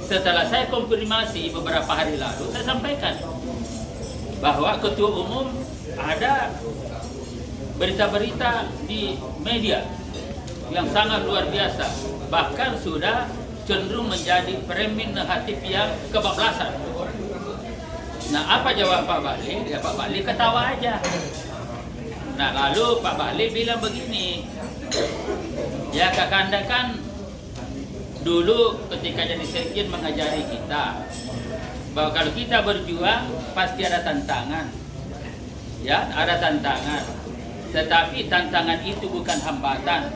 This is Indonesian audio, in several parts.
Setelah saya konfirmasi beberapa hari lalu, saya sampaikan bahwa Ketua Umum ada berita-berita di media yang sangat luar biasa, bahkan sudah cenderung menjadi premin negatif yang kebablasan. Nah, apa jawab Pak Bahlil? Ya, Pak Bahlil ketawa aja. Nah, lalu Pak Bahlil bilang begini, ya Kakanda kan dulu ketika jadi sekjen mengajari kita bahwa kalau kita berjuang pasti ada tantangan, ya ada tantangan. Tetapi tantangan itu bukan hambatan,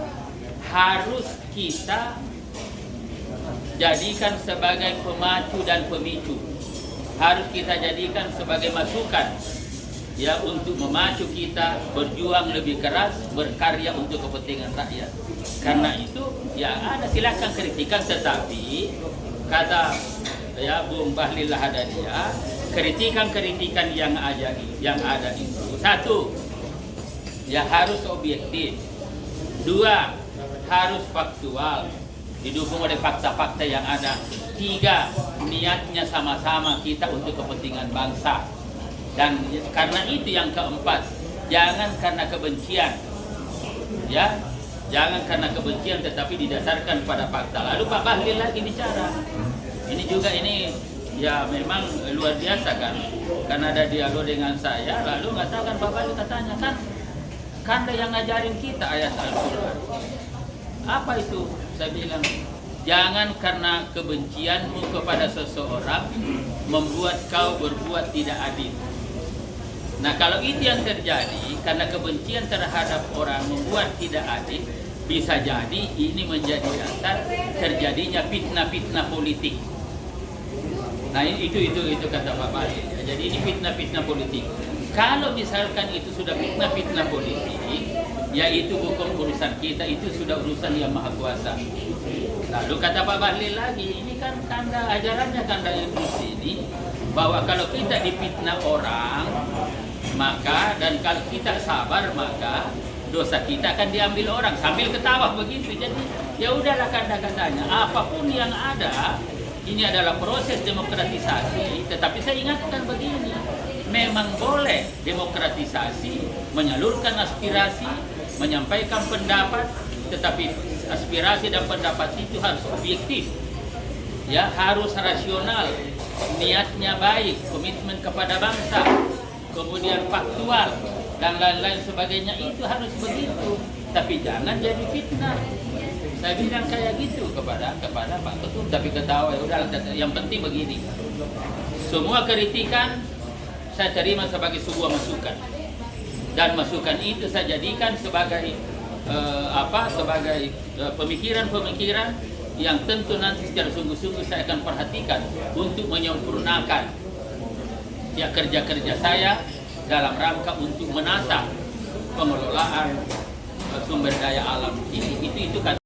harus kita jadikan sebagai pemacu dan pemicu, harus kita jadikan sebagai masukan, ya untuk memacu kita berjuang lebih keras, berkarya untuk kepentingan rakyat. Karena itu ya ada silakan kritikan, tetapi kata ya Bung Bahlil Lahadalia, kritikan yang ada itu, satu ya harus objektif, dua harus faktual, didukung oleh fakta-fakta yang ada, tiga niatnya sama-sama kita untuk kepentingan bangsa, dan karena itu yang keempat, jangan karena kebencian, ya jangan karena kebencian tetapi didasarkan pada fakta. Lalu Pak Bahlil lagi bicara, ini juga ini ya memang luar biasa kan, karena ada dialog dengan saya, lalu mengatakan Pak Bahlil katanya kan Kanda yang ngajarin kita ayat Al-Quran. Apa itu? Saya bilang, jangan karena kebencianmu kepada seseorang membuat kau berbuat tidak adil. Nah, kalau itu yang terjadi, karena kebencian terhadap orang membuat tidak adil, bisa jadi ini menjadi dasar terjadinya fitnah-fitnah politik. Nah, itu kata Pak Bahlil. Jadi ini fitnah-fitnah politik. Kalau misalkan itu sudah fitnah-fitnah politik, ya itu bukan urusan kita, itu sudah urusan Yang Maha Kuasa. Lalu kata Pak Bahlil lagi, ini kan Kanda ajarannya Kanda Idrus ini, bahwa kalau kita difitnah orang, maka dan kalau kita sabar maka dosa kita akan diambil orang, sambil ketawa begitu. Jadi ya udahlah Kanda katanya, apapun yang ada, ini adalah proses demokratisasi, tetapi saya ingatkan begini, memang boleh demokratisasi, menyalurkan aspirasi, menyampaikan pendapat, tetapi aspirasi dan pendapat itu harus objektif, ya harus rasional, niatnya baik, komitmen kepada bangsa, kemudian faktual dan lain-lain sebagainya, itu harus begitu. Tapi jangan jadi fitnah. Saya bilang kayak gitu kepada Pak Ketum, tapi ketawa. Ya udah, yang penting begini, semua kritikan saya terima sebagai sebuah masukan, dan masukan itu saya jadikan sebagai sebagai pemikiran-pemikiran yang tentu nanti secara sungguh-sungguh saya akan perhatikan untuk menyempurnakan ya kerja-kerja saya dalam rangka untuk menata pengelolaan sumber daya alam ini. Itu kan